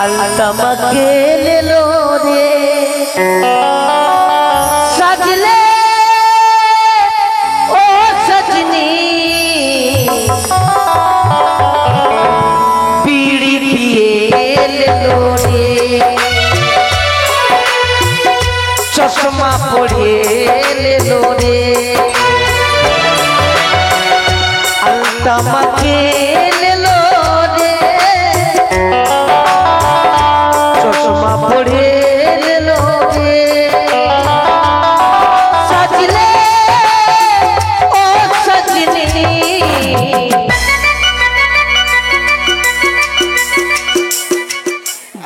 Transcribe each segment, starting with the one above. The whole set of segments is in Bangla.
अलतमके ले लो रे सजले ओ सजनी बीड़ी पिए ले लो रे चश्मा पढ़े ले लो रे अलतमके ले लो रे चश्मा पढ़े ले लो रे सजले ओ सजनी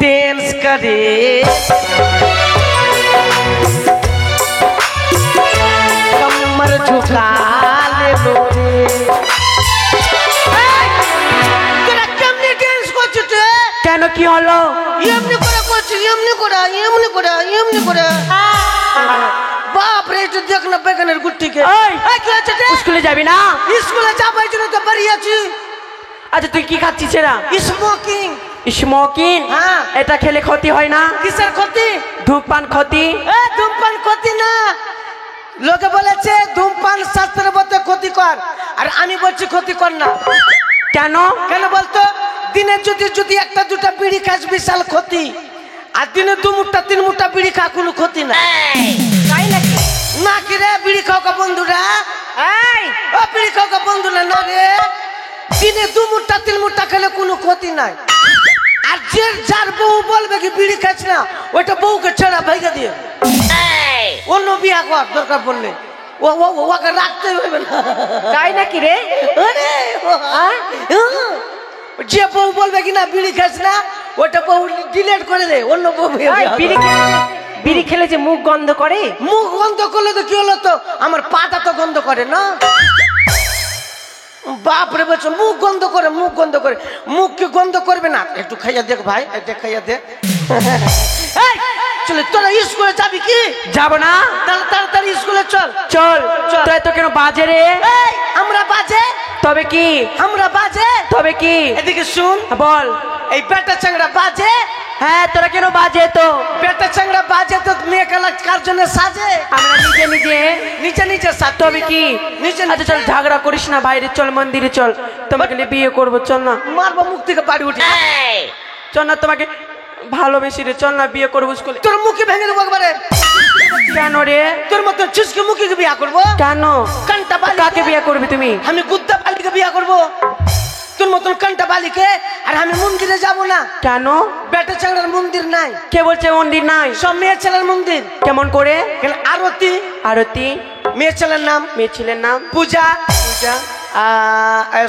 डांस करे कमर झुका ले लो रे তোরা কেমনে ডান্স করছিস কেন কি হলো এমনি করে করছিস এমনি করে বাপ রে তুই দেখ না বেগানের গুট্টিকে এই কি আছে স্কুলে যাবি না স্কুলে যাবই জন্য তো বাড়ি আছি আচ্ছা তুই কি খাচ্ছিস এরা স্মোকিং হ্যাঁ এটা খেলে ক্ষতি হয় না কিসের ক্ষতি ধূমপান ক্ষতি ধূমপান ক্ষতি না লোকে বলেছে ধূমপান শাস্ত্রের মতে ক্ষতিকর আর আমি বলছি ক্ষতিকর না কেন কেন বলতো দিনে যদি একটা দুটা বিড়ি খাস বিশাল ক্ষতি আর দিনে দু মুঠা তিন মুঠা বিড়ি খা কোনো ক্ষতি না তাই নাকি না কি রে বিড়ি খাও কা বন্ধুরা এই ও বিড়ি খাও কা বন্ধুরা না রে দিনে দু মুঠা তিন মুঠা খেলে কোনো ক্ষতি নাই আর যে যার বউ বলবে কি বিড়ি খাস না ওইটা বউকে ছেড়া ভাইগা দিয়ে অন্য বিয়া কর দরকার পড়লে ওকে রাখতে হইবে না তাই নাকি রে যে বউ বলবে কি না বিড়ি খাস না ওটা বউ ডিলিট করে দে অন্য বউ বিড়ি খেলে যে মুখ গন্ধ করে মুখ গন্ধ করলে তো কি হলো তো আমার পাটা তো গন্ধ করে না বাপ রে বলছো মুখ গন্ধ করে মুখ কি গন্ধ করবে না একটু খাইয়া দেখ ভাই এটা খাইয়া দে চলে তোরা স্কুলে যাবি কি যাব না তাড়াতাড়ি স্কুলে চল তোরা তো কেন বাজে রে আমরা বাজে তবে কি আমরা বাজে তবে কি এদিকে শুন বল এই বেটা চাংড়া বাজে হ্যাঁ তোরা কেন বাজে তো বেটা চাংড়া বাজে তো মেয়ে কার জন্য সাজে আমরা নিজে সাজ তবে কি আচ্ছা চল ঝগড়া করিস না বাইরে চল মন্দিরে চল তোমাকে বিয়ে করবো চল না মারবো মুখ থেকে বাড়ি উঠে চল না তোমাকে ভালোবেসি রে চল না বিয়ে করবো স্কুলে তোর মুখে ভেঙে দেবো একবারে কেন রে তোর মতো চুসকে মুখে বিয়ে করবো কেন কান্টা বালি কাকে বিয়ে করবি তুমি আমি গুদ্দা বালিকে বিয়ে করবো তোর মতন কান্টা বালিকে আর আমি মন্দিরে যাব না কেন বেটা চাংড়ার মন্দির নাই কে বলছে মন্দির নাই সব মেয়ে ছেলের মন্দির কেমন করে আরতি মেয়ে ছেলের নাম পূজা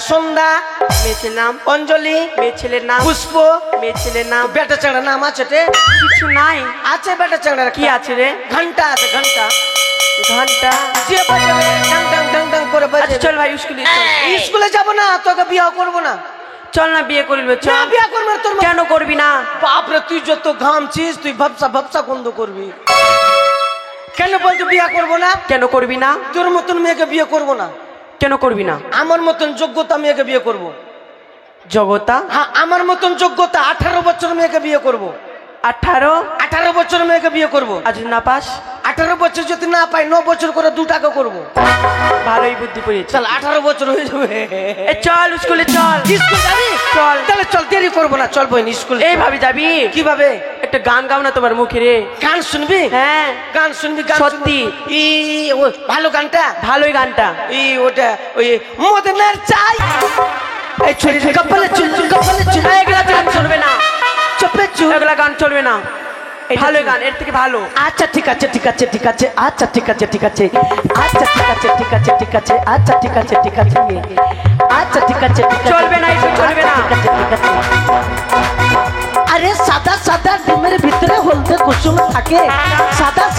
সন্ধ্যা মেয়ে ছেলের নাম অঞ্জলি মেয়ে ছেলের নাম পুষ্প মেয়ে ছেলের নাম বেটা চাংড়ার নাম আছে রে কিছু নাই আছে বেটা চাংড়ার কি আছে রে ঘন্টা আছে ঘন্টা যে বাজাবে ডং ডং ডং করে বাজে চল ভাই স্কুলে যাব না তোকে বিয়ে করব না চল না বিয়ে করবে চল না বিয়ে করব তোর কেন করবি না বাপ রে তুই যত ঘামছিস তুই ভাবসা গন্ধ করবি কেন বলতো বিয়ে করব না কেন করবি না তোর মতন মেয়েকে বিয়ে করব না কেন করবি না আমার মতন যোগ্যতা মেয়েকে বিয়ে করব যোগ্যতা হ্যাঁ আমার মতন যোগ্যতা 18 বছর মেয়েকে বিয়ে করব 18 বছর মেয়েকে বিয়ে করব আজ না পাস 18 বছর যদি না পাই 9 বছর করে 2 টাকা করব ভালোই বুদ্ধি পেয়েছিস চল 18 বছর হয়ে যাবে চল স্কুলে চল স্কুল যাবি চল তাহলে চল দেরি করব না চল বই স্কুল এইভাবে যাবি কিভাবে একটা গান গাও না তোমার মুখে রে গান শুনবি হ্যাঁ গান শুনবি গান সত্যি ই ভালো গানটা ভালোই গানটা ই ওটা ওই মদনের চাই এই ছুরি কপালে চুল এগুলা গান চলবে না চুপে চুপ এগুলা গান চলবে না ভালো গান এর থেকে ভালো আচ্ছা ঠিক আছে আচ্ছা ঠিক আছে চলবে না এটা চলবে না আরে সাদা ডিমের ভিতরে হলদে কুসুম থাকে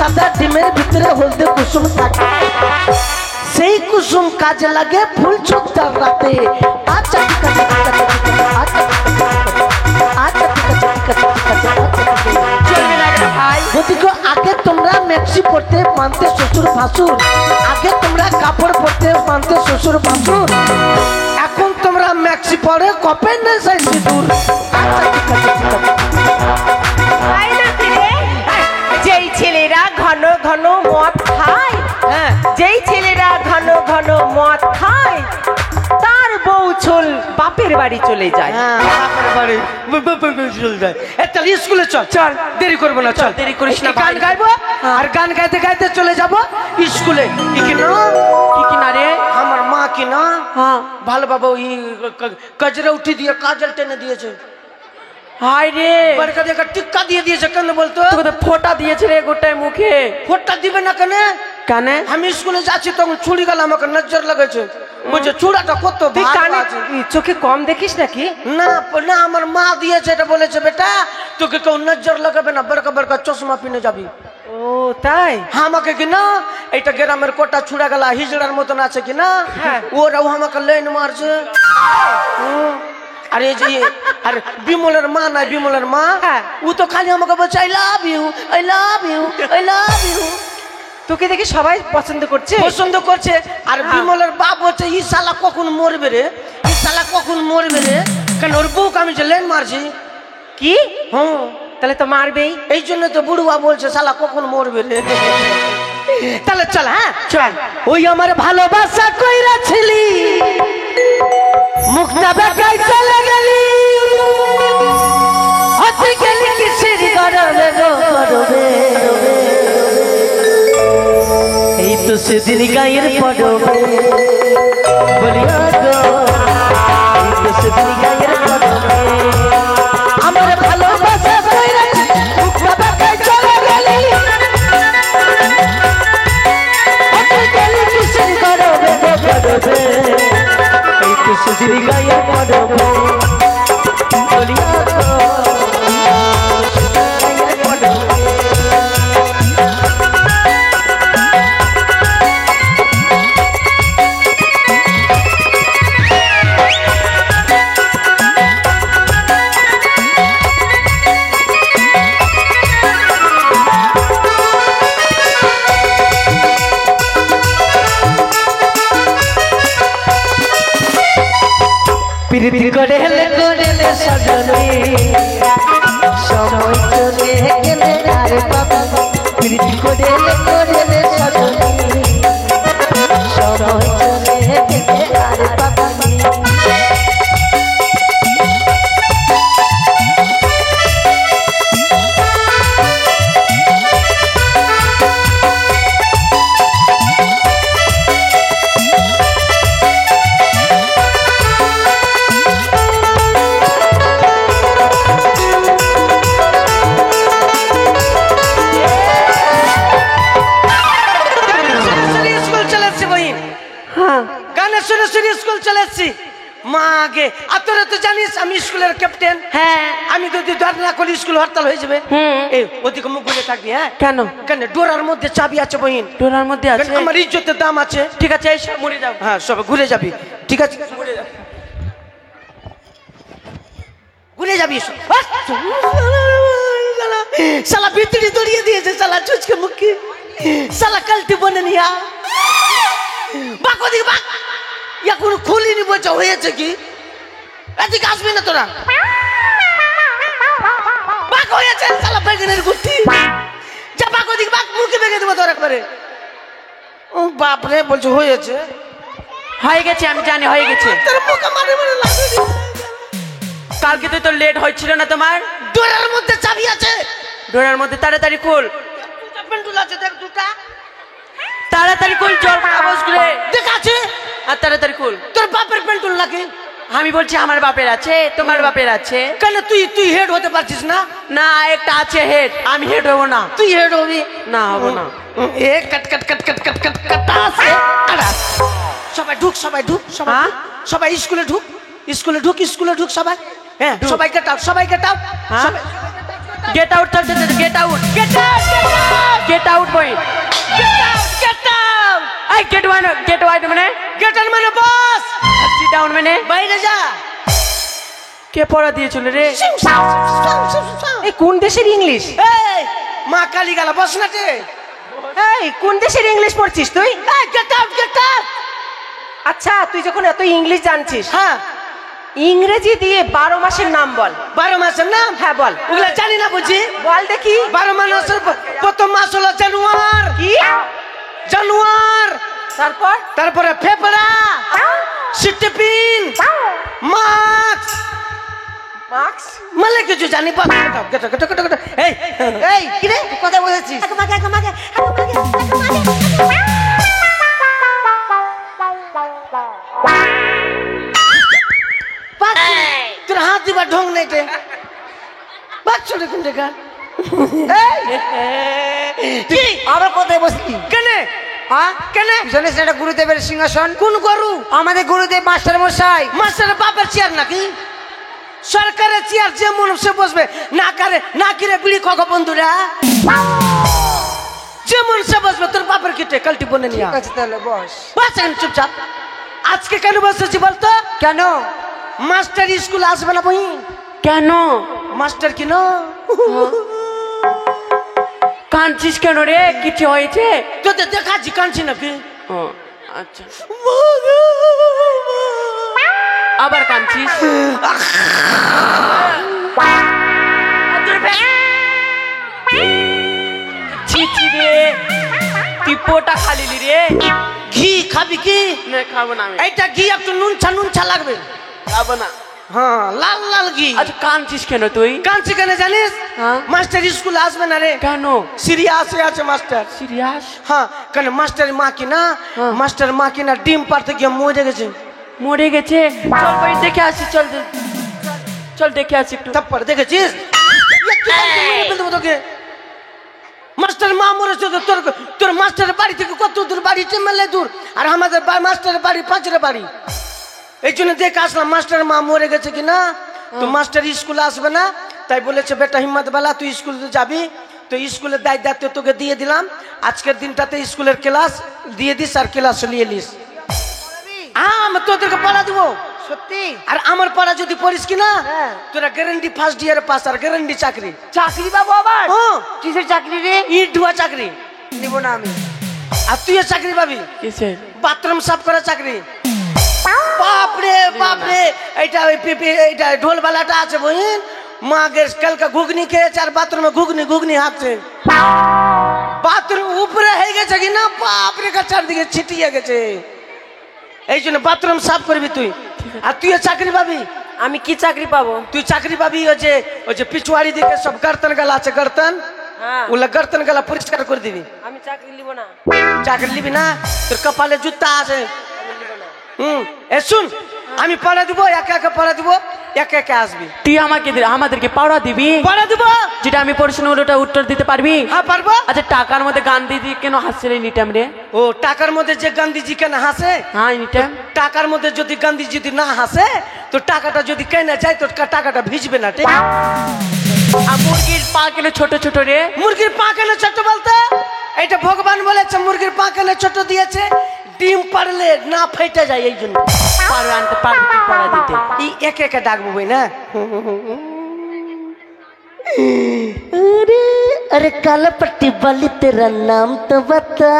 সাদা ডিমের ভিতরে হলদে কুসুম থাকে সেই কুসুম কাজে লাগে ফুল ছোট্টার রাতে আচ্ছা ঠিক আছে আগে তোমরা মেক্সি পড়তে মানতে শ্বশুর ভাসুর আগে তোমরা কাপড় পরতে মানতে শ্বশুর ভাসুর এখন তোমরা মেক্সি পরে কপে না সিঁদুর আচ্ছা ঠিক আছে বাড়ি চলে যায়। হ্যাঁ বাপের বাড়ি চলে যায়। তাহলে স্কুলে চল চল, দেরি করবো না, চল দেরি করিস না, গান গাইবো আর গান গাইতে গাইতে চলে যাবো স্কুলে। কি কিনা রে? আমার মা কি না হ্যাঁ ভালো বাবা ওই কাজরা উঠি দিয়ে কাজল টেনে দিয়েছে। হাই রে, বড়কা দেখা টিক্কা দিয়ে দিয়েছে। কেন বলতো? তোকে তো ফোঁটা দিয়েছে রে গোটায় মুখে। ফোঁটা দিবে না কেন? কেন? আমি স্কুলে যাচ্ছি তখন ছুরি গেল, আমাকে নজর লাগাইছে, বলছে চূড়াটা কত তুই ভালো কানে আছে। চোখে কম দেখিস নাকি? না না, আমার মা দিয়েছে, এটা বলেছে বেটা তোকে কেউ নজর লাগাবে না, বড়কা বড়কা চশমা পিনে যাবি। ও তাই? আমাকে কি না এইটা গ্রামের কোটা ছুড়া গেল হিজড়ার মতন আছে কি না, ওরাও আমাকে লাইন মারছে। আরে যে আর বিমলের মা নাই, বিমলের মা ও তো খালি আমাকে বলছে I love you, I love you, I love you. তোকে দেখে সবাই পছন্দ করছে, পছন্দ করছে। আর বিমলের বাপ বলছে ই শালা কখন মরবে রে, ই শালা কখন মরবে রে, কেন ওর বউকে আমি যে লাইন মারছি। কি? হ্যাঁ তাহলে তো মারবেই। এই জন্য তো বুড়ুয়া বলছে শালা কখন মরবে রে। তাহলে চল, হ্যাঁ চল। ওই আমার ভালোবাসা কইরা ছিলি, মুখটা বেকাই চলে গেলি, হতে গেলি কিসের গরবে গো গরবে, এই তো সেদিন গায়ের পড়বে বলিয়া গো, এই তো সেদিন গায়ের পড়বে। আমার ভালোবাসা কইরা ছিলি, মুখটা বেকাই চলে গেলি, হতে গেলি কিসের গরবে গো গরবে, এই তো সেদিন গায়ের পড়বে বলিয়া গো, গায়ের পড়বে। প্রীতি করে সজনে সময় চলে গেলে আর বাবা, প্রীতি করে সজনে সময় চলে গেলে আর বাবা। স্কুল চলে এসেছি মা আগে। আর তোরা তো জানিস আমি স্কুলের ক্যাপ্টেন। হ্যাঁ, আমি যদি ধর না করি স্কুল হরতাল হয়ে যাবে। এই ওদিকে মুখ ঘুরে থাকবি। হ্যাঁ কেন? কেন ডোরার মধ্যে চাবি আছে বহিন, ডোরার মধ্যে আছে, আমার ইজ্জতের দাম আছে। ঠিক আছে এই সব মরে যাও। হ্যাঁ সব ঘুরে যাবি, ঠিক আছে ঘুরে যাবি। শালা ভিতরে দড়িয়ে দিয়েছে, শালা চুচকে মুখে, শালা কালটি বনে নিয়া বাক ওদিকে বাক। এখন খুলিনি বলছে হয়েছে কি, এদিকে আসবি না তোরা, বাক হয়েছে শালা বেগেনের গুটি, যা বাক ওদিকে বাক, মুখে বেগে দেবো তোর একবারে। ও বাপরে বলছে হয়েছে, হয়ে গেছে আমি জানি হয়ে গেছে। তোর মুখে মারে মারে লাগবে। কালকে তো তোর লেট হয়েছিল না তোমার? ডোরার মধ্যে চাবি আছে, ডোরার মধ্যে তাড়াতাড়ি খুল। পেন্টুল আছে দেখ দুটা, তাড়াতাড়ি খুল, জল আওয়াজ করে দেখ আছে। আর তাড়াতাড়ি খুল। তোর বাপের পেন্টুল লাগে? আমি বলছি আমার বাপের আছে, তোমার বাপের আছে। কেন তুই হেড হতে পারছিস না? না একটা আছে হেড, আমি হেড হবো না। তুই হেড হবি না, হবো না। এ কট কট কট কট কট কট কট আছে। সবাই ঢুক, সবাই ঢুক, সবাই হ্যাঁ? সবাই স্কুলে ঢুক, স্কুলে ঢুক, স্কুলে ঢুক সবাই। হ্যাঁ সবাই গেট আউট, সবাই get out. Get out, get out, get out, get out বই, গেট আউট, গেট আউট। এই গেট ওয়ান, গেট ওয়াইড মানে গেট আউট মানে বস, সিট ডাউন মানে বাইরে যা। কে পড়া দিয়েছিল রে? এই কোন দেশের ইংলিশ? এই মা কালী গালা বস না তে। এই কোন দেশের ইংলিশ পড়ছিস তুই? এই গেট আউট, গেট আউট। আচ্ছা তুই যখন এত ইংলিশ জানছিস, হ্যাঁ ইংরেজি দিয়ে 12 মাসের নাম বল। 12 মাসের নাম? হ্যাঁ বল। ওগুলা জানি না বুঝি, বল দেখি। 12 মাসের প্রথম মাস হলো জানুয়ার। কি? জানুয়ার, তারপর? তারপরে ফেব্রুয়ারি, সিটিপিন মাস্ক মাস্ক মানে কিছু জানি pass Geto Geto Geto Geto এই এই কি রে কথা বলেছিস তোর হাত দিবার ঢং নেই রে বাদ চলে কোন দেখা কি আবার কোথায় বসলি কেনে হ্যাঁ কেনে জানিস না এটা গুরুদেবের সিংহাসন কোন গরু আমাদের গুরুদেব মাস্টার মশাই মাস্টারের বাপের চেয়ার নাকি সরকারের চেয়ার যে মনুষ্য বসবে না কিরে বিড়ি খক বন্ধুরা যে মনুষ্য বসবে তোর বাপের কিটে কালটি বনে নিয়ে ঠিক আছে তাহলে বস বাস এখন চুপচাপ আজকে কেন বসেছি বলতো কেন মাস্টার স্কুল আসবে না বই কেন মাস্টার কিন কাঁদছিস কেন রে কিছু হয়েছে তোদের দেখাচ্ছি কাঁদছি নাকি ও আচ্ছা আবার কাঁদছিস ছি ছি রে তুই পোটা খালিলি রে ঘি খাবি কি না খাবো না আমি এইটা ঘি একটু নুনছা লাগবে খাবো না হ্যাঁ লাল লাল ঘি আচ্ছা কাঁদছিস কেন তুই কাঁদছি কেন জানিস হ্যাঁ। মাস্টার স্কুল আসবে না রে কেন সিরিয়াস আছে মাস্টার সিরিয়াস হ্যাঁ কেন মাস্টারের মা কি না হ্যাঁ। মাস্টার মা কি না ডিম পারতে গিয়ে মরে গেছে মরে গেছে চল ভাই দেখে আসি চল চল দেখে আসি একটু তারপর দেখেছিস তোকে মাস্টার মা মরেছে তো তোর মাস্টারের বাড়ি থেকে কত দূর বাড়ি মেলে দূর আর আমাদের মাস্টারের বাড়ি পাঁচের বাড়ি এই জন্য দেখে আসলাম মাস্টার মা মরে গেছে কিনা তো মাস্টার স্কুলে আসবে না তাই বলেছে বেটা হিম্মত বেলা তুই স্কুলে যাবি তো স্কুলের দায়িত্ব তোকে দিয়ে দিলাম আজকের দিনটাতে স্কুলের ক্লাস দিয়ে দিস আর ক্লাস নিয়ে নিস আমি তোদেরকে পড়া দিব সত্যি আর আমার পড়া যদি পড়িস কিনা হ্যাঁ। তোরা গ্যারান্টি ফার্স্ট ইয়ারে পাস আর গ্যারান্টি চাকরি চাকরি পাবো আবার হ্যাঁ কিসের চাকরি রে ইট ধোয়া চাকরি নিব না আমি আর তুইও চাকরি পাবি কিসের বাথরুম সাফ করা চাকরি বাপরে বাপরে এইটা এইটা ঢোলবালাটা আছে বহিন মাগের কালকা ঘুগনি খেয়েছে আর বাথরুমে ঘুগনি হাঁকছে বাথরুম উপরে হয়ে গেছে কিনা বাপরে চারদিকে ছিটিয়ে গেছে এই জন্য বাথরুম সাফ করবি তুই আর তুইও চাকরি পাবি আমি কি চাকরি পাবো তুই চাকরি পাবি ওই যে পিছুয়াড়ি দিকে সব গর্তন গালা আছে গর্তন হ্যাঁ ওগুলা গর্তন গালা পরিষ্কার করে দিবি আমি চাকরি নিব না চাকরি নিবি না তোর কপালে জুতা আছে এ শুন আমি পড়া দিব একে একে পড়া দিব একে একে আসবি তুই আমাদেরকে পড়া দিবি পড়া দিব যেটা আমি প্রশ্ন ওটা উত্তর দিতে পারবি হ্যাঁ পারবো আচ্ছা টাকার মধ্যে গান্ধীজি কেন হাসছিলেন নিটাম রে ও টাকার মধ্যে যে গান্ধীজি কেন হাসে হ্যাঁ নিটাম টাকার মধ্যে যদি গান্ধীজি যদি না হাসে তো টাকাটা যদি কেনা যায় তো টাকাটা ভিজবে না ঠিক আর মুরগির পা কেন ছোট ছোট রে মুরগির পা কেন ছোট বলতো এটা ভগবান বলেছে মুরগির পা কেন ছোট দিয়েছে ডিম পারলে না ফেটে যায় এই জন্য পারো আনতে পারবি কি পড়া দিতে এই একে একে ডাকবো বই না अरे काला पट्टी वाली तेरा नाम तो बता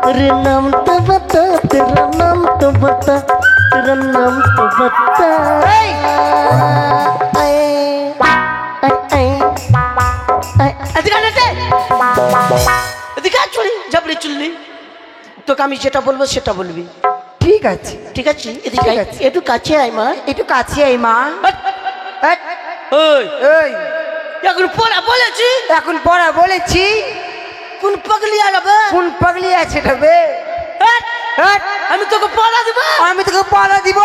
अरे नाम तो बता तेरा नाम तो बता तेरा नाम तो बता জবরি চুল্লি তোকে আমি যেটা বলবো সেটা বলবি ঠিক আছে ঠিক আছে এদিকে ঠিক আছে। একটু কাছে আয় মা একটু কাছে আই মা ওই এই এখন পড়া বলেছি এখন পড়া বলেছি কোন পাগলি আলাবে কোন পাগলি আছে তবে আমি তোকে পড়া দিব আমি তোকে পড়া দিব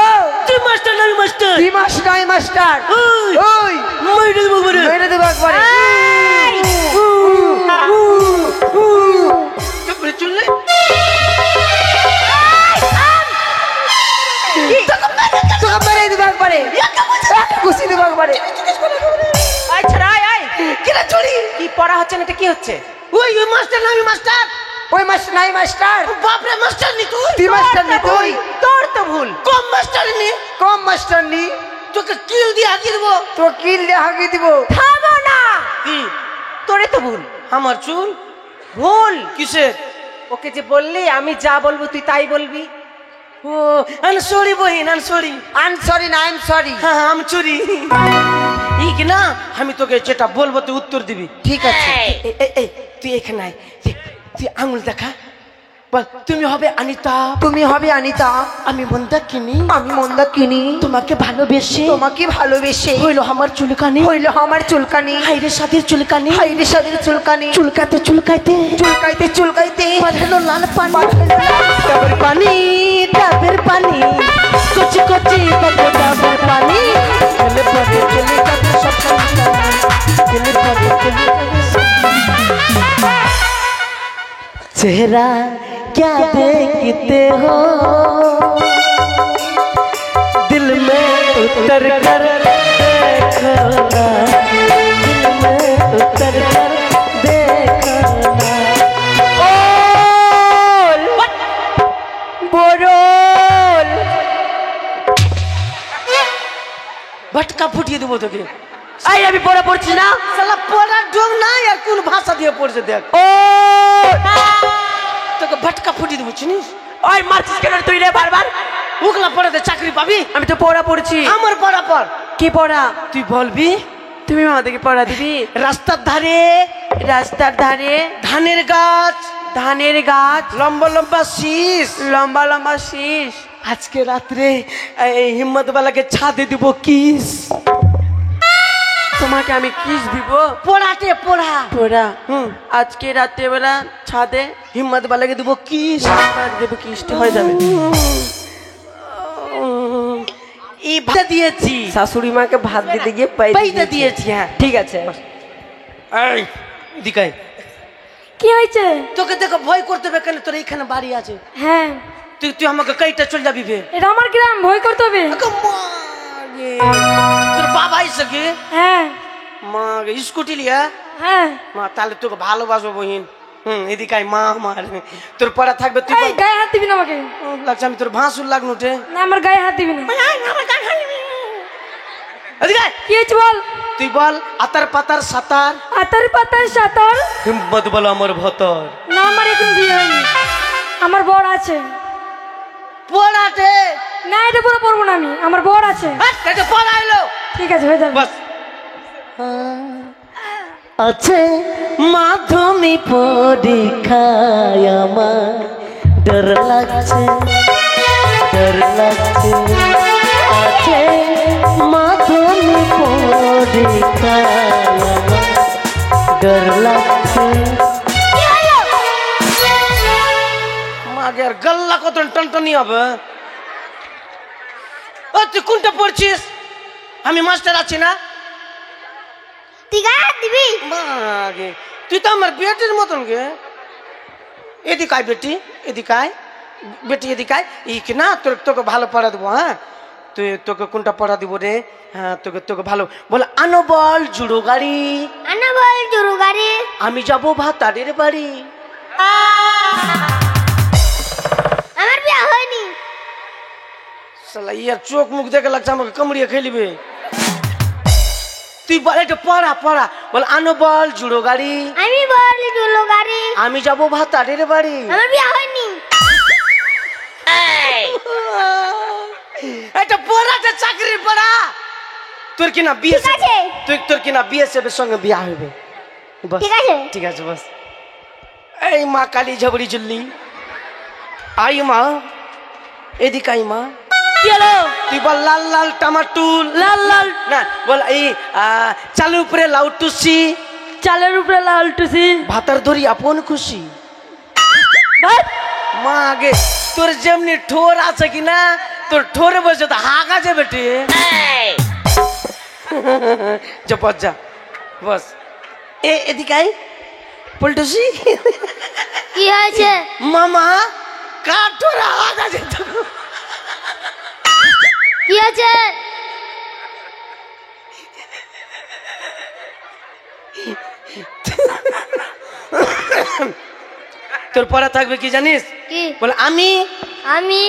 তুই মাস্টার না আমি মাস্টার তুই মাস্টার নয় মাস্টার ওই ওই মেরে দেবো বলে মেরে দেবো একবারে জবরি চুল্লি তোকে মেরে দেবো একবারে খুশি দেবো একবারে আয় ছাড়া আয় কিরা চুরি কি পড়া হচ্ছে না এটা কি হচ্ছে ওই মাস্টার না আমি মাস্টার ওই মাস্টার নাই মাস্টার বাপরে মাস্টার নি তুই তুই মাস্টার নি তুই তোর তো ভুল কম মাস্টার নি কম মাস্টার নি তোকে কিল দিয়ে হাঁকিয়ে দেবো তো কিল দিয়ে হাঁকিয়ে দিব থামো না কি তোরে তো ভুল আমার চুল ভুল কিসের ওকে যে বললি আমি যা বলবো তুই তাই বলবি ও আন সরি বহিন আন সরি আই এম সরি না আই এম সরি হ্যাঁ আম চুরি ই কি না আমি তোকে যেটা বলবো তুই উত্তর দিবি ঠিক আছে এই তুই এখানে আয় তুই আঙুল দেখা বল তুমি হবে অনিতা, তুমি হবে অনিতা, আমি মন্দাকিনী, আমি মন্দাকিনী, তোমাকে ভালোবেসে তোমাকে ভালোবেসে হইলো আমার চুলকানি, হইল আমার চুলকানি, হাইরে সাথীর চুলকানি, হাইরে সাদের চুলকানি, চুলকাতে চুলকাইতে চুলকাইতে চুলকাইতে হলো লাল পানি, ডাবের পানি, ডাবের পানি, কচি কচি ডাবের পানি, গেলে পরে চলে যাবে সব চুলকানি, গেলে পরে চলে যাবে সব। चेहरा क्या देखते हो दिल में उतर कर देखो ना, दिल में उतर कर देखो ना। ओल बोरोल भटका फुटिए देबो তোকে। এই আমি পড়া পড়ছি না। শালা পড়ার ঢং নাই আর কোন ভাষা দিয়ে পড়ছে দেখ। ও তোকে ভটকা ফুটিয়ে দেবো চিনিস? ওই মারছিস কেন তুই রে বারবার? উকলা পড়াতে চাকরি পাবি? আমি তো পড়া পড়ছি। আমার পড়া পর কি পড়া? তুই বলবি তুমি আমাদেরকে পড়া দিবি? রাস্তার ধারে রাস্তার ধারে ধানের গাছ, ধানের গাছ, লম্বা লম্বা শীষ, লম্বা লম্বা শীষ। আজকে রাত্রে এই হিম্মতওয়ালাকে ছাদে দিব কিস। তোমাকে আমি কিস দিব? পড়াতে পড়া পড়া। হুম, আজকে রাত্রেবেলা ছাদে হিম্মতওয়ালাকে দিব কিস। দেবো, কিসটা হয়ে যাবে। এই ভাত দিয়েছি, শাশুড়ি মাকে ভাত দিতে গিয়ে পাইতে দিয়েছি। হ্যাঁ ঠিক আছে। এই দিকাই কি হয়েছে? তোকে দেখো ভয় করতে হবে কেন? তোর এইখানে বাড়ি আছে, হ্যাঁ, তুই তুই আমাকে কাইটা চল যাবি বে। এটা আমার গ্রাম, ভয় করতে হবে। তোর বাবা এসে কি হ্যাঁ মা স্কুটি লিয়া হ্যাঁ। মা, তাহলে তোকে ভালোবাসবো বহিন। এদিকে আয় মা আমার, তোর পড়া থাকবে তুই এই গায়ে হাত দিবি না আমাকে। লাগছে আমি তোর ভাঁসুর লাগনু উঠে। না, আমার গায়ে হাত দিবি না। এদিকে আয়। কি হয়েছে বল? তুই বল আতার পাতার সাতার, আতার পাতার সাঁতার। হিম্মত বলো আমার ভতর। না, আমার এখন বিয়ে হয়নি, আমার বর আছে। পড়াতে না, এটা পুরো পড়বো না আমি, আমার বর আছে। এটা পড়া এলো ঠিক আছে, হয়ে যাবে। বাস। আছে মাধ্যমিক পরীক্ষায় আমার ডর লাগছে, ডর লাগছে। আছে মাধ্যমিক পরীক্ষায় আমার ডর লাগছে। মাগের গল্লা কত টনটনি হবে। ও তুই কোনটা পড়ছিস? আমি মাস্টার আছি না? তুই গায়ে হাত দিবি? মাগে তুই তো আমার বেটির মতন গে। এদিকে আয় বেটি, এদিকে আয় বেটি, এদিকে আয়। কি না তোর তোকে ভালো পড়া দেবো। হ্যাঁ তুই তোকে কোনটা পড়া দিব রে? হ্যাঁ তোকে তোকে ভালো বল। আনো বল জুড়ো গাড়ি, আনা বল জোরু গাড়ি, আমি যাবো ভাতারের বাড়ি। আমার বিয়ে হয়নি। শালা ইয়ার চোখ মুখ দেখে লাগছে আমাকে কামড়িয়ে খেলিবে। তুই বল এটা পড়া পড়া বল। আনো বল জুড়ো গাড়ি, আমি বল জোরু গাড়ি, আমি যাবো ভাতারের বাড়ি। আমার বিয়ে হয়নি। এটা পড়াটা চাকরির পড়া। তোর কিনা বিয়ে ঠিক আছে। তুই তোর কিনা বিএসএফ এর সঙ্গে বিয়া হবে। বাস, ঠিক আছে। ঠিক আছে বাস। এই মা কালী ঝবড়ি চুল্লি আই মা, এদিকে আই মা। কি হলো? তুই বল লাল লাল টমাটুল, লাল লাল না বল এই চালুর উপরে লাউ টুসি, চালের উপরে লাল টুসি। ভাতার ধরি আপন খুশি। ভাত মা আগে তোর যেমনি ঠোর আছে কিনা, তোর ঠোরে বসে তো হাগ আছে বেটি। যা বস যা বস। এদিকে আয় পল্টুসি। কি হয়েছে? মামা কার ঠোরে হাগ আছে তো? কি হয়েছে? তোর পড়া থাকবে কি জানিস? কি? বলে আমি আমি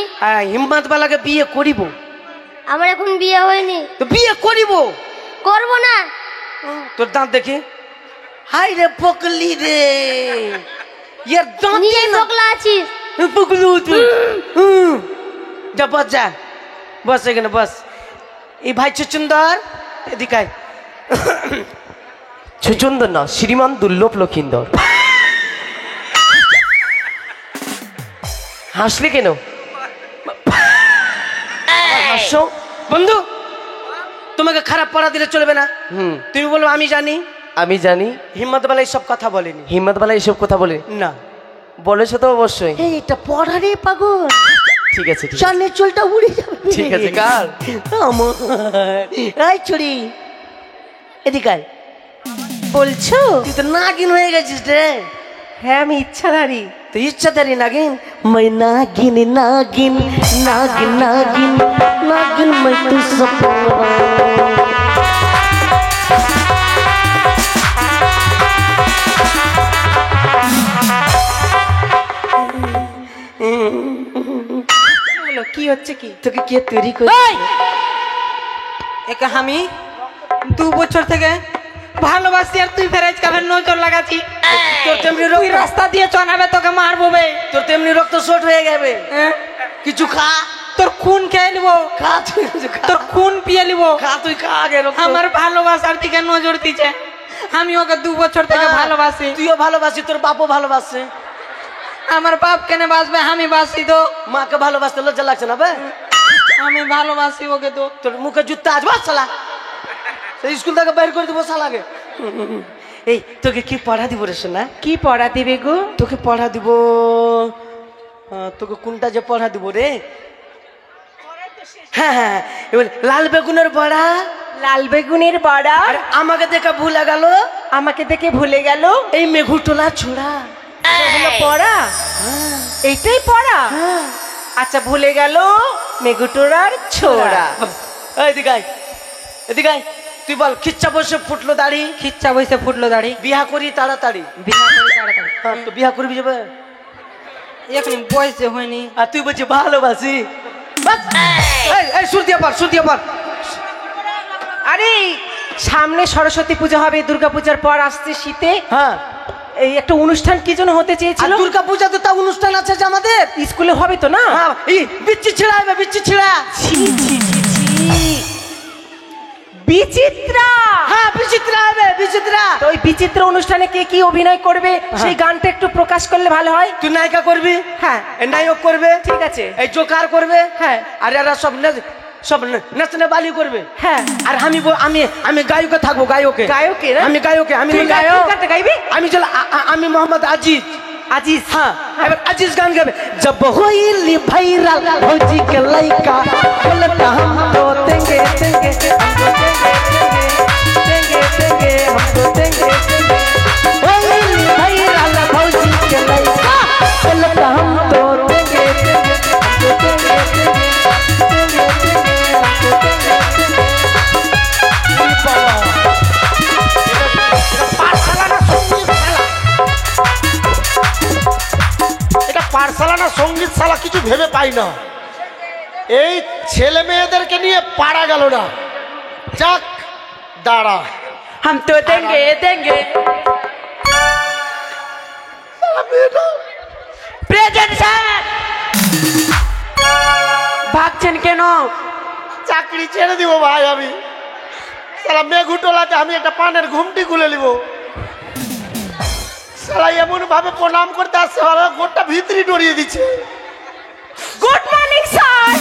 হিম্মত বালাকে বিয়ে করিব। আমার এখন বিয়ে হয়নি। তো বিয়ে করিব, করবো না। তোর দাঁত দেখি। হাই রে পকলি রে, ইয়ার দাঁত নিজেই বকলা আছিস। পকলু তুই। যা বস যা বস এখানে বস। এই ভাই চুচুন্দর এদিকে আয়। সুচন্দর না, শ্রীমান দুর্লভ লক্ষিন্দর। হাসলে কেন? হাসছো বন্ধু, তোমাকে খারাপ পড়া দিলে চলবে না। তুমি বলো আমি জানি। আমি জানি। হিম্মত বেলা এইসব কথা বলেনি। হিম্মতওয়ালা এইসব কথা বলে না। বলেছো তো অবশ্যই। এই এটা পড়া রে পাগল, ঠিক আছে ঠিক আছে। সামনের চুলটা উড়ে যাবে। ঠিক আছে, কার? আমার এই ছুরি এদিকে আয়। বলছো? তুই তো নাগিন হয়ে গেছিস রে। হ্যাঁ আমি ইচ্ছাধারী। তো ইচ্ছাধারী নাগিন। मैं नागिन नागिन नागिन नागिन नागिन मैं तू सपना। বলো কি হচ্ছে কি? তোকে কে তৈরি করে? একে আমি 2 বছর থেকে ভালোবাসি আর তুই ফেরাজ কাভের নজর লাগাচ্ছি। তোর তেমনি তুই রাস্তা দিয়ে চনাবে তোকে মারবো বে। তোর তেমনি রক্ত শর্ট হয়ে যাবে। কিছু খা। তোর খুন খেয়ে নিবো। খা তুই কিছু খা। তোর খুন পিয়ে নিবো। খা তুই খা আগে রক্ত। আমার ভালোবাসার দিকে নজর দিচ্ছে। আমি ওকে 2 বছর থেকে ভালোবাসি। তুইও ভালোবাসি, তোর বাপও ভালোবাসে। আমার বাপ কেন বাসবে? আমি বাসি তো। মাকে ভালোবাসতে লজ্জা লাগছে না বে? আমি ভালোবাসি ওকে তো। তোর মুখে জুতা আসবে শালা। সেই স্কুল থেকে বাইর করে দেবো শালাকে। এই তোকে কি পড়া দিব রে সোনা? কি পড়া দিবে গো? তোকে পড়া দিব। তোকে কোনটা যে পড়া দিব রে? হ্যাঁ হ্যাঁ, এবার লাল বেগুনের বড়া। লাল বেগুনের বড়া। আর আমাকে দেখে ভুলে গেল। আমাকে দেখে ভুলে গেল। এই মেঘুটোলা ছোড়া। এগুলো পড়া? এইটাই পড়া? আচ্ছা ভুলে গেল মেঘুটোরার ছোড়া। এদিকে আয়, এদিকে আয়। তুই বল, খিচ্চা বসে ফুটলো দাড়ি। খিচ্চা বসে ফুটলো দাড়ি। বিয়া করি তাড়াতাড়ি। বিয়া করে তাড়াতাড়ি। হ্যাঁ, তো বিয়া করবি যাবে। এখন বয়সে হয়নি। আর তুই বলছি ভালোবাসি। বাস। এই সুর দিয়া পার, সুর দিয়া পার। আরে সামনে সরস্বতী পূজা হবে, দুর্গা পূজার পর আসছে শীতে। হ্যাঁ, এই একটা অনুষ্ঠান কি জন্য হতে আর চেয়েছিল? দুর্গা পূজাতে তা অনুষ্ঠান আছে যে আমাদের স্কুলে হবে তো না? হ্যাঁ, এই বিচ্ছি ছিড়া হবে, বিচ্ছি ছিড়া। ছি ছি ছি ছি। বিচিত্রা। হ্যাঁ, বিচিত্রা হবে, বিচিত্রা। তো ওই বিচিত্র অনুষ্ঠানে কে কি অভিনয় করবে সেই গানটা একটু প্রকাশ করলে ভালো হয়। তুই নায়িকা করবি। হ্যাঁ। এই নায়ক করবে। ঠিক আছে। এই জোকার করবে। হ্যাঁ। আর এরা সব সব নাচনে বালি করবে। হ্যাঁ। আর আমি আমি গায়কে থাকবো, গায়কে। গায়কে না? আমি গায়কে। আমি তুই গায়ক। গানটা গাইবি? আমি চল আমি মোহাম্মদ আজিজ। আজিজ। हाँ, एबर अजीज गान गावे। जब होइली भाईराल भौजी के लइका बोलता हम तो देंगे देंगे हमको देंगे देंगे हमको देंगे। होइली भाईराल भौजी के लइका बोलता हम तो देंगे देंगे हमको देंगे हमको देंगे। পাঠশালা না সঙ্গীত শালা কিছু ভেবে পাই না। এই ছেলে মেয়েদেরকে নিয়ে পারা গেল না। যাক দাঁড়া, हम तो देंगे देंगे। Present sir. ভাগছেন কেন? চাকরি ছেড়ে দিব ভাই আমি। শালা মেঘুটোলাতে আমি একটা পানের ঘুমটি খুলে নিব। শালা এমন ভাবে প্রণাম করতে আসছে, গোটা ভিতরি ডরিয়ে দিচ্ছে। Good morning sir.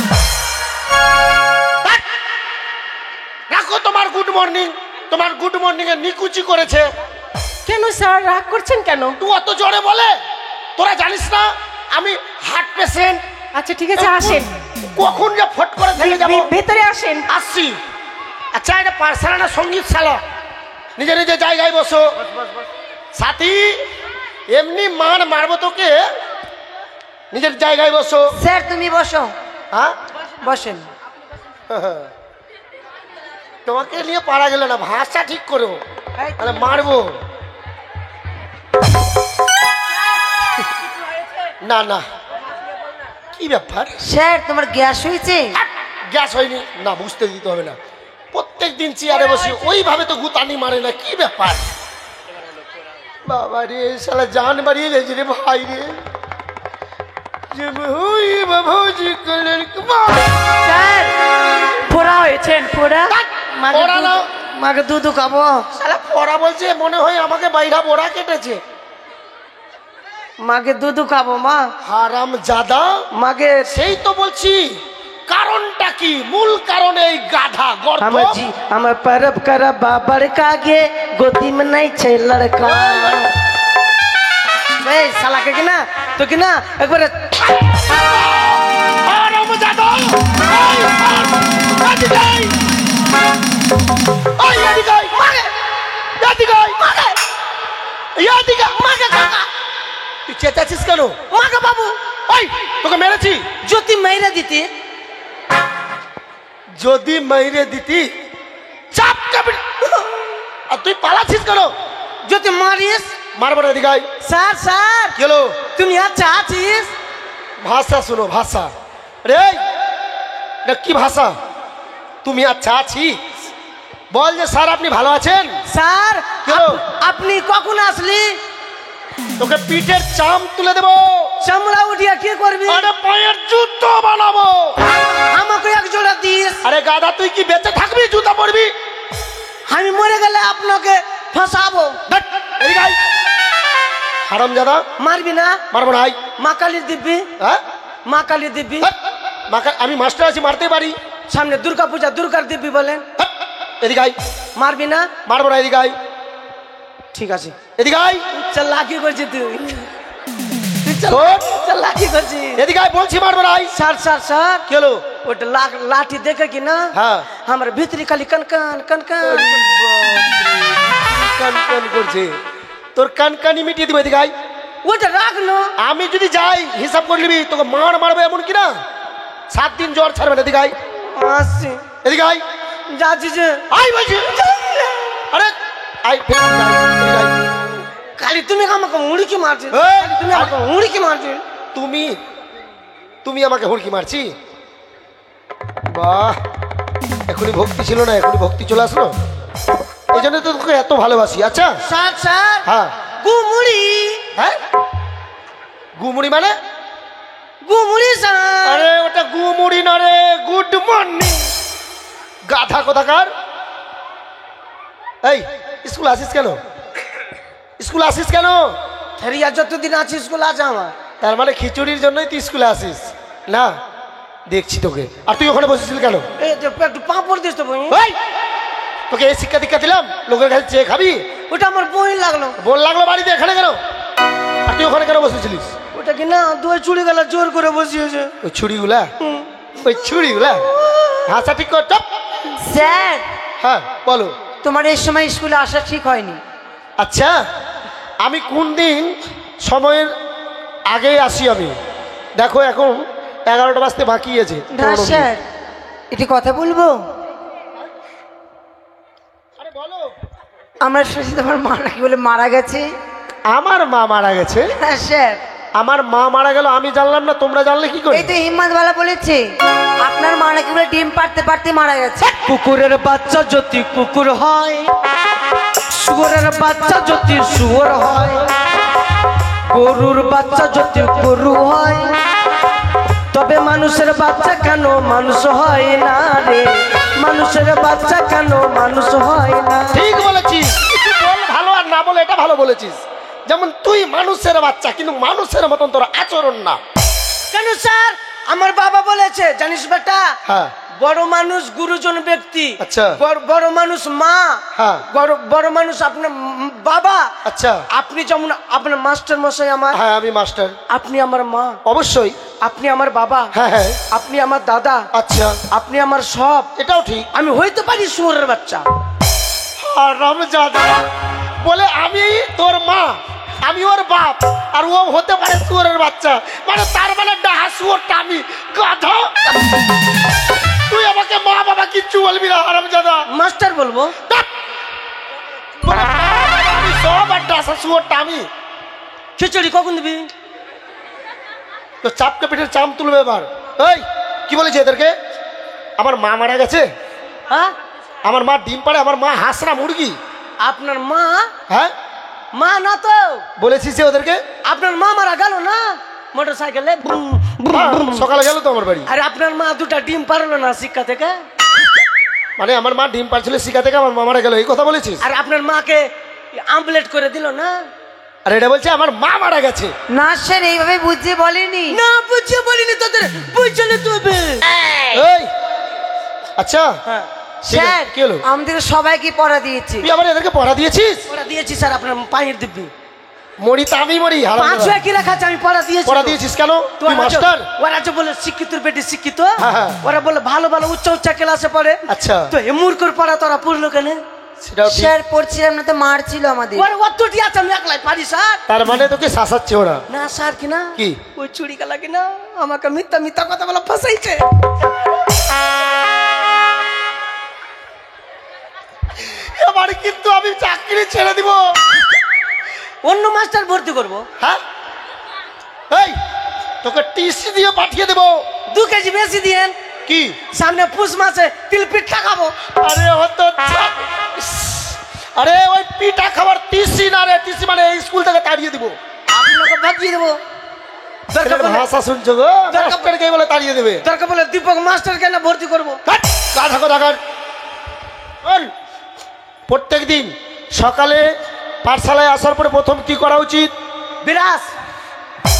রাখো তোমার গুড মর্নিং। তোমার গুড মর্নিং এ নিকুচি করেছে। কেন স্যার রাগ করছেন কেন? তুই অত জোরে বলে? তোরা জানিস না আমি হার্ট পেশেন্ট। আচ্ছা ঠিক আছে আসেন। কখন যে ফট করে থেকে যাব। ভেতরে আসেন। আসছি। আচ্ছা এটা পাঠশালা না সঙ্গীত শালা? নিজে নিজে জায়গায় বসো। সাথী এমনি মান মারবো তোকে। নিজের জায়গায় বসো। স্যার তুমি বসো। হ্যাঁ বসেন। তোমাকে নিয়ে পারা গেল না, ভাষা ঠিক করো তাহলে মারবো। না না, কি ব্যাপার? স্যার তোমার গ্যাস হয়েছে? গ্যাস হয়নি না, বুঝতে দিতে হবে না। প্রত্যেক দিন চেয়ারে বসি ওইভাবে তো গুতানি মারে না, কি ব্যাপার? বাবা রে শালা জান বাড়িয়ে গেছে রে ভাই রে। স্যার ফোড়া হয়েছেন ফোড়া। ওরা না মাকে দুধ খাবো। শালা পড়া বলছে, মনে হয় আমাকে বাইরা বোরা কেটেছে। মাকে দুধ খাবো মা। হারাম জাদা, মাকে সেই তো বলছি কারণটা কি, মূল কারণ এই গাধা গর্ভ। আমার परब कर बाबर कागे गोदी में नहीं छे लड़का। ए साला के ना तो कि ना एक बार হারাম জাদা, তুই চেঁচাচ্ছিস কেন? मागा बाबू ওই তোকে মেরেছি? ज्योति मेरे दीती যদি মাইরে দিতি চাপ চাপ। আর তুই পালাচ্ছিস কেন? ज्योति मारिस মারবো না দিঘাই। सर सर কি হলো? तुम यहाँ चाहतीस ভাষা শোনো, ভাষা। রে এটা কি ভাষা? তুমি আচ্ছা আছি বল যে স্যার আপনি ভালো আছেন? सर क्यों? अपनी कখন আসলি? তোকে পিঠের চাম তুলে দেবো। চামড়া উঠিয়া কি করবি? আরে পায়ের জুতো বানাবো। আমাকে এক জোড়া দিস। আরে গাধা তুই কি বেঁচে থাকবি জুতা পরবি? আমি মরে গেলে আপনাকে ফাঁসাবো। হারাম জাদা, মারবি না? মারবো না। মা কালী দিব্যি, হ্যাঁ মা কালী দিব্যি। আমি মাস্টার আছি, মারতে পারি। সামনে দুর্গা পূজা, দুর্গার দিব্যি বলেন। এদিকে আয়। মারবি না? মারবো না। এদিকে আয়। ঠিক আছে এদিকে আয়। চালাকি করছিস তুই, শোন, চালাকি করছিস। এদিকে আয় বলছি, মারবো না। স্যার স্যার স্যার কি হলো? ওটা লাঠি দেখে কি না হ্যাঁ আমার ভিতরি খালি কনকন কনকন কান কান করছে। তোর কানকানি মিটিয়ে দিবে। এদিকে আয়। ওটা রাখ না। আমি যদি যাই হিসাব করে নিবি, তোকে মারবে এমন কি না 7 দিন জ্বর ছাড়বে না। এদিকে আয়। আসছি এদিকে আয়। যাচ্ছি যে আয় বলছি। আরে আয়, ফের আয়, এদিকে আয়। খালি তুমি আমাকে মুড়কি মারছি, এই, তুমি আমাকে মুড়কি মারছি। তুমি তুমি আমাকে হুড়কি মারছি? বাহ, এখনই ভক্তি ছিল না, এখনই ভক্তি চলে আসলো। এই জন্য তো তোকে এত ভালোবাসি। আচ্ছা স্যার স্যার হ্যাঁ। গুমুড়ি। হ্যাঁ গুমুড়ি মানে? গুমুড়ি স্যার। আরে ওটা গুমুড়ি না রে, গুড মর্নিং। গাধা কোথাকার। এই স্কুল আসিস কেন? স্কুল আসিস কেন? থেরিয়া যতদিন আছি স্কুল আছে আমার। তার মানে খিচুড়ির জন্যই তুই স্কুলে আসিস না? দেখছি তোকে। আর তুই ওখানে বসেছিলি কেন? এই যে একটু পাঁপড় দিস তো বই। ওই, তোকে এই শিক্ষা দীক্ষা দিলাম লোকের কাছে চেয়ে খাবি? ওটা আমার বই লাগলো। বল লাগলো বাড়িতে, এখানে কেন? আর তুই ওখানে কেন বসেছিলিস? ওটা কি না দুই চুড়ি গেলা জোর করে বসিয়েছে। ওই ছুরিগুলা, ওই ছুরিগুলা। হাসা ঠিক কর। চপ। স্যার হ্যাঁ বলো। তোমার এই সময় স্কুলে আসা ঠিক হয়নি। আচ্ছা, আমি কোন দিন সময়ের আগেই আসি আমি? দেখো এখন 11টা বাজতে বাকি আছে। না স্যার, একটি কথা বলবো? আরে বলো। আমার সাথে তোমার মা নাকি বলে মারা গেছে। আমার মা মারা গেছে? হ্যাঁ স্যার। আমার মা মারা গেল আমি জানলাম না, তোমরা জানলে কি করে? এই তো হিম্মতওয়ালা বলেছে আপনার মা নাকি বলে ডিম পাড়তে পাড়তে মারা গেছে। কুকুরের বাচ্চা যদি কুকুর হয়, শুয়োরের বাচ্চা যদি শুয়োর হয়, গরুর বাচ্চা যদি গরু হয়, তবে মানুষের বাচ্চা কেন মানুষ হয় না রে? মানুষের বাচ্চা কেন মানুষ হয় না? ঠিক বলেছিস। কিছু বল ভালো, আর না বলে এটা ভালো বলেছিস। যেমন তুই মানুষের বাচ্চা, কিন্তু মানুষের মতন তোর আচরণ না। কেন স্যার? আমার বাবা বলেছে জানিস বেটা, হ্যাঁ বড় মানুষ গুরুজন ব্যক্তি। আচ্ছা। বড় মানুষ মা। হ্যাঁ। বড় মানুষ আপনার বাবা। আচ্ছা। আপনি যেমন আপনার মাস্টার মশাই আমার, হ্যাঁ আমি মাস্টার। আপনি আমার মা। অবশ্যই। আপনি আমার বাবা। হ্যাঁ হ্যাঁ। আপনি আমার দাদা। আচ্ছা, আপনি আমার সব। এটাও ঠিক। আমি হইতে পারি শুয়োরের বাচ্চা। হারামজাদা বলে আমি তোর মা, আমি ওর বাপ, আর ও হতে পারে শুয়োরের বাচ্চা। মানে তার মানে ডাহা শুয়োরটা আমি। গাধা, তুই আমাকে মা বাবা কিচ্ছু বলবি না হারামজাদা। মাস্টার বলবো। বলে আমি সব, আর ডাহা শুয়োরটা আমি। খিচুড়ি কখন দিবি? তো চাপকে পিঠের চাম তুলবে এবার। এই কি বলেছে এদেরকে? আমার মা মারা গেছে? হ্যাঁ, আমার মা ডিম পাড়ে, আমার মা হাঁসরা মুরগি। আপনার মা? হ্যাঁ মা না তো। বলেছিস যে ওদেরকে? আপনার মা মারা গেল না মোটর সাইকেলে। সকালে গেল তো আমার বাড়ি। আর আপনার মা দুটা ডিম পারলো না শিক্ষা থেকে। মানে আমার মা ডিম পারছিল শিখা থেকে, আমার মা মারা গেল, এই কথা বলেছিস? আর আপনার মাকে আমলেট করে দিল না। আর এটা বলছে আমার মা মারা গেছে। না স্যার এইভাবে বুঝিয়ে বলেনি। না বুঝিয়ে বলিনি, তোদের বুঝলে তবে। এই আচ্ছা হ্যাঁ ঠিক আছে, স্যার কি হলো? আমাদের সবাইকে পড়া দিয়েছি। তুই আবার এদেরকে পড়া দিয়েছিস? পড়া দিয়েছি স্যার, আপনার পায়ের দিব্যি মরি তা আমি মরি, হারাম 500 কি রাখা আছে, আমি পড়া দিয়েছি। পড়া দিয়েছিস কেন? তুই মাস্টার? ওরা যে বলে শিক্ষিত বেটি শিক্ষিত, হ্যাঁ, হ্যাঁ। ওরা বলে ভালো ভালো উচ্চ উচ্চ ক্লাসে পড়ে। আচ্ছা তো এ মূর্খর পড়া তোরা পড়লো কেন? সেটাও ঠিক। স্যার পড়ছিলাম না তো মারছিল আমাদের। ওর অতটি আছে, আমি একলাই পারি স্যার। তার মানে তোকে শাসাচ্ছে ওরা? না স্যার কিনা কি? ওই চুরি গেলা কিনা আমাকে মিথ্যা মিথ্যা কথা বলে ফাঁসাইছে। এবার কিন্তু আমি চাকরি ছেড়ে দিব। অন্য মাস্টার ভর্তি করবো। হ্যাঁ এই তোকে টিসি দিয়ে পাঠিয়ে দেব। 2 কেজি বেশি দিয়েন, কি? সামনে পুষ মাসে তিল পিঠা খাবো। আরে হতো আরে ওই পিঠা খাবার টিসি না রে, টিসি মানে এই স্কুল থেকে তাড়িয়ে দিব। আপনাকে ভাগিয়ে দেবো। দরকার বলে ভাষা শুনছো গো? মাস্টারকে বলে তাড়িয়ে দেবে। দরকার বলে দীপক মাস্টার কেন ভর্তি করবো। হাট, গাধা কোথাকার। শোন, প্রত্যেক দিন সকালে পাঠশালায় আসার পরে প্রথম কি করা উচিত? বিরাস।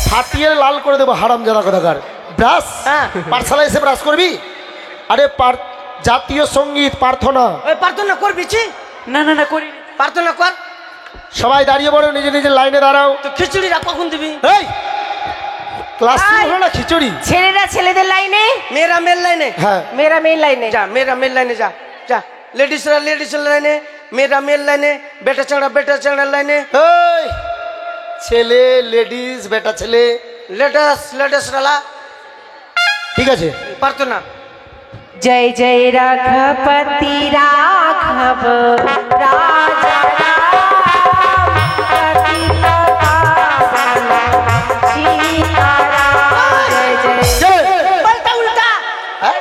ফাটিয়ে লাল করে দেবো, হারাম জাদা কোথাকার। ব্রাশ? হ্যাঁ। পাঠশালায় এসে ব্রাশ করবি? আরে জাতীয় সঙ্গীত প্রার্থনা ওই প্রার্থনা করবি ছি? না না না করি। প্রার্থনা কর। সবাই দাঁড়িয়ে পড়ো, নিজের নিজের লাইনে দাঁড়াও। তো খিচুড়িটা কখন দিবি? এই ক্লাস হলো না খিচুড়ি? ছেলেরা ছেলেদের লাইনে, মেয়েরা মেয়ের লাইনে। হ্যাঁ মেয়েরা মেয়ের লাইনে। যা মেয়েরা মেয়ের লাইনে যা যা। লেডিসরা লেডিসের লাইনে, মেয়েরা মেয়ের লাইনে, বেটা চাঁড়ার লাইনে। এই ছেলে লেডিস বেটা ছেলে লেটেস্ট রালা। ঠিক আছে। প্রার্থনা। जय जय रघुपति राघव राजा राम पतित पावन सीताराम। जय जय পাল্টা উল্টা। হ্যাঁ?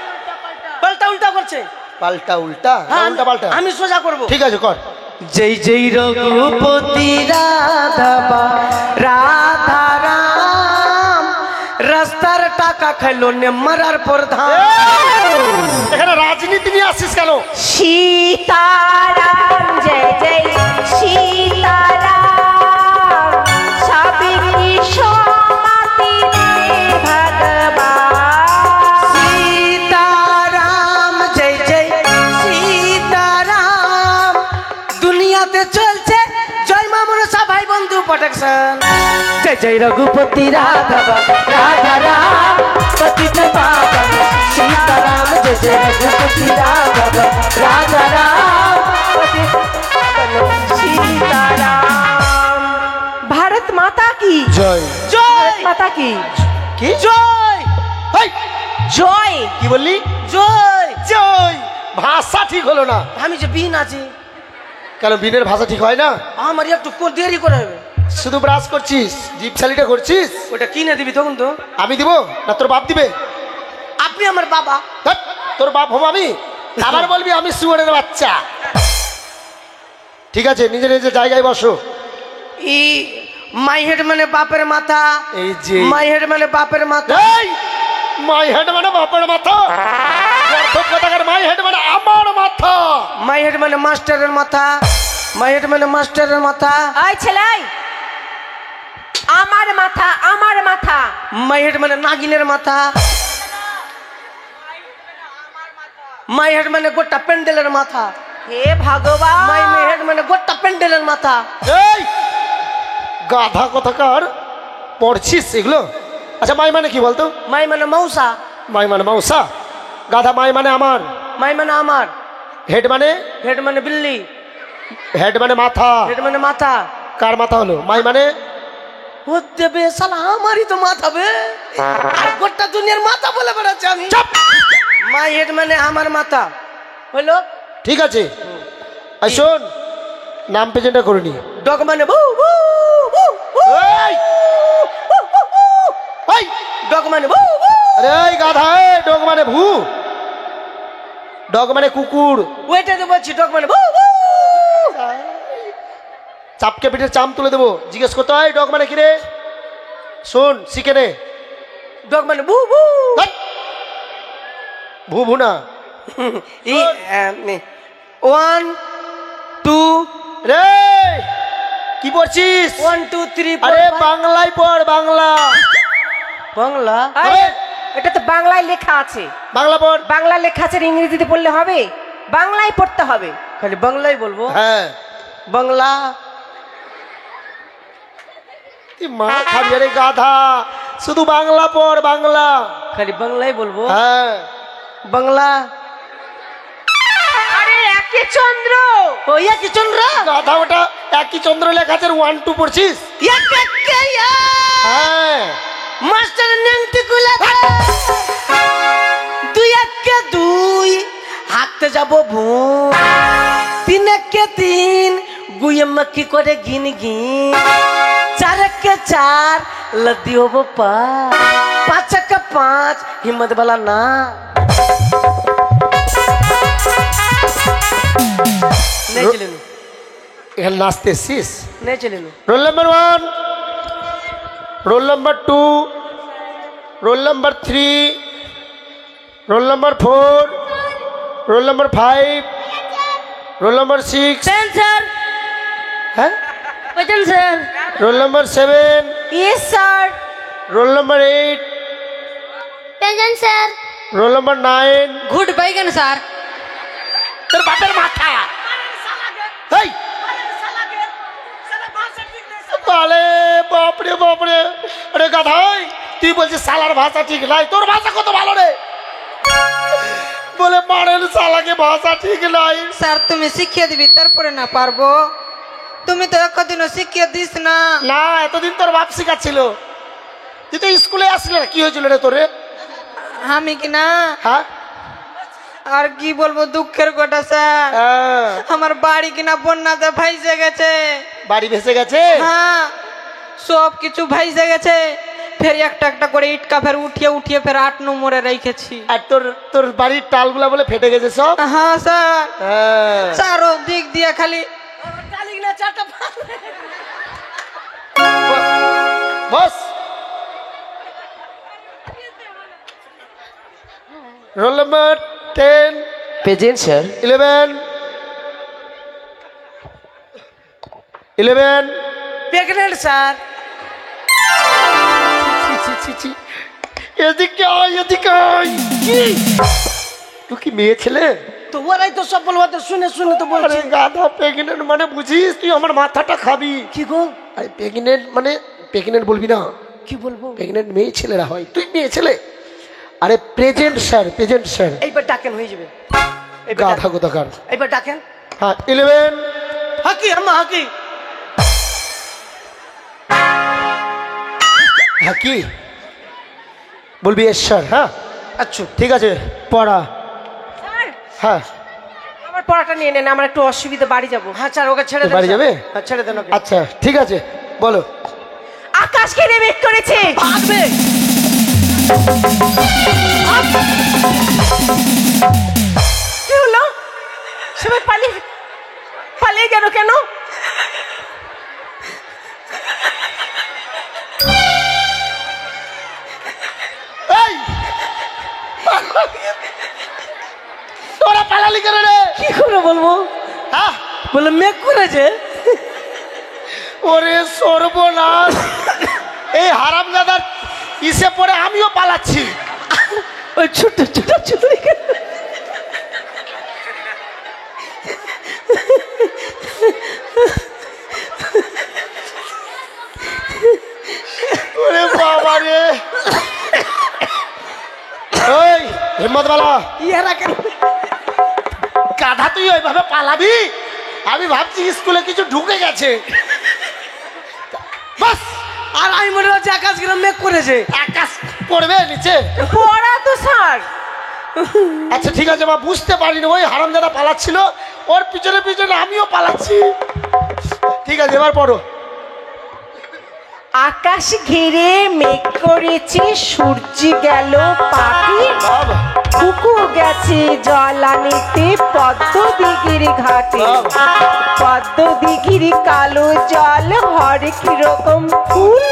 পাল্টা উল্টা করছে। পাল্টা উল্টা না হ্যাঁ, উল্টা পাল্টা? আমি সোজা করব। ঠিক আছে কর। জয় জয় রঘুপতি রাঘব রাধা রাম, রাস্তার টাকা খাইলো নে মারার প্রধান। এখানে রাজনীতি নিয়ে আসিস কেন? सीताराम जय जय सीताराम सबकी सोमति दे भगवान। সীতারাম জয় জয় সীতারাম, দুনিয়াতে চলছে জয় মামুন ভাই বন্ধু প্রোটেকশন। জয় জয় রঘুপতি রাঘব রাধা রাম পতিত পাবন সীতারাম। জয় জয় রঘুপতি রাঘব রাধা রাম পতিত পাবন সীতারাম। भारत माता की জয়। জয় माता की কি জয় হেই, জয়। কি বললি? জয়। জয়। ভাষা ঠিক হলো না আমি যে বিন আছি, কেন? বিনের ভাষা ঠিক হয় না? আমার একটু দেরি করে হবে। শুধু ব্রাশ করছিস, জিপ সালিটা করছিস। ওটা কিনে দিবি তখন তো। আমি দিব না তোর বাপ দিবে? আপনি আমার বাবা। ধ্যাৎ, তোর বাপ হম আমি? আবার বলবি আমি শুয়োরের বাচ্চা। ঠিক আছে, নিজের নিজের জায়গায় বসো। ই মাই হেড মানে বাপের মাথা। এই যে মাই হেড মানে বাপের মাথা। এই মাই হেড মানে বাপের মাথা, কথাকার মাই হেড মানে আমার মাথা। মাই হেড মানে মাস্টারের মাথা। মাই হেড মানে মাস্টারের মাথা। ওই ছেলাই আমার মাথা আমার মাথা। মাই হেড মানে নাগিনের মাথা। মাই হেড মানে গোটা প্যান্ডেলের মাথা। হে ভগবান। মাই হেড মানে গোটা প্যান্ডেলের মাথা। এই গাধা কথাকার পড়ছিস এগুলো? আচ্ছা মাই মানে কি বলতো? মাই মানে মৌসা। মাই মানে মৌসা। গাধা মাই মানে আমার। মাই মানে আমার। হেড মানে? হেড মানে বিল্লি। হেড মানে মাথা। হেড মানে মাথা। কার মাথা হলো? মাই মানে? হতে বে শালা আমারই তো মাথা বে, আর গোটা দুনিয়ার মাথা বলে বেড়াচ্ছে আমি। মাই হেড মানে আমার মাথা হলো। ঠিক আছে, আর শোন, নাম প্রেজেন্টটা করে নি। ডগ মানে বু বু বু বু। এই এই ডগ মানে বু বু। আরে এই গাধা, এই ডগ মানে ভু, ডগ মানে কুকুর। ওইটাতে বলছি ডগ মানে বু বু। চাপকে পিঠে চাম তুলে দেবো। জিজ্ঞেস করতে হয় ডগ মানে কিরে? শোন শিখে নে। ডগ মানে বু বু। ধ্যাৎ, ভু ভু না। 1 2 রে কি পড়ছিস? 1 2 3 আরে বাংলায় পড়, বাংলা। বাংলা। আরে, এটা তো বাংলায় লেখা আছে। বাংলা পড়। বাংলা লেখা আছে, ইংরেজিতে পড়লে হবে? বাংলায় পড়তে হবে। খালি বাংলাই বলবো? হ্যাঁ। বাংলা। তুই মা খাবি রে গাধা, শুধু বাংলা পড়, বাংলা। খালি বাংলাই বলবো? হ্যাঁ। বাংলা। আরে একে চন্দ্র। ও কি চন্দ্র? গাধা, ওটা একই চন্দ্র লেখা আছে, 1 2 পড়ছিস? হ্যাঁ। মাস্টার নেংটি কুলা দুই একে দুই, হাঁটতে যাবো ভুঁ, 3 একে 3, গুয়ে মক্কি করে গিন গিন, 4 একে 4, লদ্দি হবো 5, 5 একে 5, হিম্মত বালা না। नहीं चले नु, এখানে নাচতে এসছিস? नहीं चले नु। Roll number 1, roll number 2, roll number 3, roll number 4, roll number 5, roll number 6, sir হ্যাঁ, বলছেন sir. Roll number 7, yes sir. Roll number 8, বলছেন স্যার। Roll number 9। গুড বাইগান স্যার। তোর বাপের মাথা। এই বালে, বাপরে বাপরে, আরে গাধাই, তুই বলছিস শালার ভাষা ঠিক নাই, তোর ভাষা কত ভালো রে। বলে মারের শালাকে ভাষা ঠিক নাই। স্যার তুমি শিখিয়ে দিবি তারপরে না পারবো? তুমি তো একদিনও শিখিয়ে দিস না। না, এতদিন তোর বাপ শিখাচ্ছিল। তুই তো স্কুলে আসলে কি হয়েছিল রে তোরে? আমি কি না হ্যাঁ, আর কি বলবো, দুঃখের কথা স্যার। হ্যাঁ। আমার বাড়ি কিনা বন্যাতে ভাইসে গেছে। বাড়ি ভেসে গেছে? হ্যাঁ, সব কিছু ভাইসে গেছে। ফের একটা একটা করে ইটকা ফের উঠিয়ে উঠিয়ে ফের 8 নম্বরে রেখেছি। আর তোর তোর বাড়ির টালগুলা বলে ফেটে গেছে সব? হ্যাঁ স্যার, হ্যাঁ। চারো দিক দিয়ে খালি boss. Roll number 10, present sir. 11, 11। Pregnant sir. এদিকে আয়, এদিকে আয়। কি তুই কি মেয়ে ছেলে? তো ওরাই তো সব বলবো, তো শুনে শুনে তো আরে বলছি। গাধা, প্রেগনেন্ট মানে বুঝিস? তুই আমার মাথাটা খাবি। কি গো? আরে প্রেগনেন্ট মানে প্রেগনেন্ট বলবি না, কি বলবো? প্রেগনেন্ট মেয়ে ছেলেরা হয়, তুই মেয়ে ছেলে। আরে প্রেজেন্ট স্যার, প্রেজেন্ট স্যার। এইবার ডাকেন, হয়ে যাবে। গাধা কোথাকার। এইবার ডাকেন। হ্যাঁ, 11। হাকি আম্মা হাকি। হ্যাঁ, কি বলবি? S sir. হ্যাঁ, আচ্ছা ঠিক আছে, পড়া। স্যার, হ্যাঁ, আমার পড়াটা নিয়ে নেন, আমার একটু অসুবিধা, বাড়ি যাব। হ্যাঁ স্যার, ওকে ছেড়ে তুই দেন বাড়ি স্যার। যাবে? হ্যাঁ, ছেড়ে দেন ওকে। আচ্ছা ঠিক আছে, বলো। আকাশ ঘিরে মেঘ করেছে। ভাগবে। কি হলো? সবাই পালিয়ে পালিয়ে গেল কেন? এই তোরা পালালি কেন রে? কি করে বলবো? হ্যাঁ, বলে মেঘ করেছে। ওরে সর্বনাশ, এই হারামজাদার ইসে পরে আমিও পালাচ্ছি। ওই ছোট ছোট ছোট ওরে বাবা রে। ওই হিম্মত বালা, ইয়ারা কেন? গাধা, তুই ওইভাবে পালাবি? আমি ভাবছি স্কুলে কিছু ঢুকে গেছে। বাস, আর আমি মনে হচ্ছে আকাশ গ্রাম মেঘ করেছে। আকাশ পড়বে নিচে। পড়া তো স্যার। আচ্ছা ঠিক আছে মা, বুঝতে পারিনি, ওই হারামজাদা পালাচ্ছিল, ওর পিছনে পিছনে আমিও পালাচ্ছি। ঠিক আছে, এবার পড়ো। আকাশ ঘিরে মেঘ করেছে, সূর্য গেল পাখি, বাবা, কুকুর গেছে জল আনিতে পদ্ম দিঘির ঘাটে। পদ্ম দিঘির কালো জল, হরেক রকম ফুল,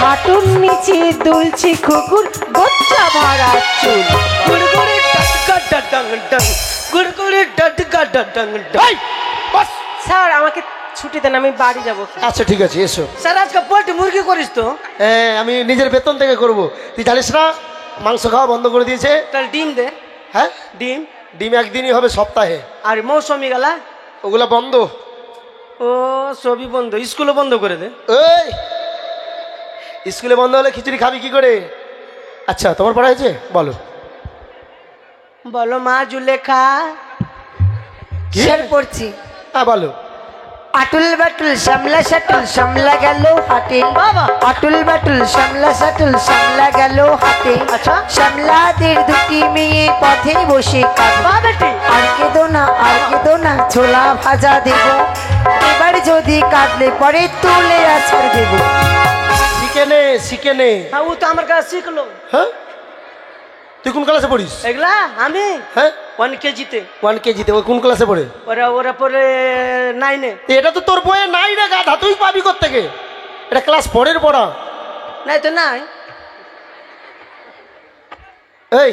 হাঁটুর নিচে দুলছে কুকুর, বচ্চা ভরা চুল। গুড়গুড়ি ডটকা ডটং ডং, গুড়গুড়ি ডটকা ডটং ডং। এই, বাস। স্যার আমাকে ছুটি দেন, আমি বাড়ি যাবো। আচ্ছা ঠিক আছে এসো। স্যার আজকে পোল্ট্রি মুরগি করিস তো? হ্যাঁ আমি নিজের বেতন থেকে করব, তুই জানিস না মাংস খাওয়া বন্ধ করে দিয়েছে। তাহলে ডিম দে। হ্যাঁ ডিম ডিম একদিনই হবে সপ্তাহে, আর মৌসুমি গেলা ওগুলা বন্ধ। ও সবই বন্ধ, স্কুলও বন্ধ করে দে। এই স্কুলে বন্ধ হলে খিচুড়ি খাবি কি করে? আচ্ছা তোমার পড়া হয়েছে বলো। বলো মা জুলেখা। কি? স্যার পড়ছি। হ্যাঁ বলো। আটুল বাটুল সামলা সাটুল সামলা গেল হাটে, বাবা। আটুল বাটুল সামলা সাটুল সামলা গেল হাটে। আচ্ছা। সামলাদের দুটি মেয়ে পথে বসে কাঁদে। বা বেটি আর কেঁদো না আর কেঁদো না, ছোলা ভাজা দেব, এবার যদি কাঁদলে পরে তুলে আছাড় দেব। শিখে নে শিখে নে। হ্যাঁ ও তো আমার কাছে শিখলো হ্যাঁ তুই কোন ক্লাসে পড়িস? এগুলা। আমি হ্যাঁ 1 কেজিতে, 1 কেজিতে। ওই কোন ক্লাসে পড়ে? ওরা পরে 9-এ। এটা তো তোর বইয়ে নাই রে গাধা, তুই পাবি কোত্থেকে? এটা ক্লাস 4 এর পড়া। নাই তো নাই। এই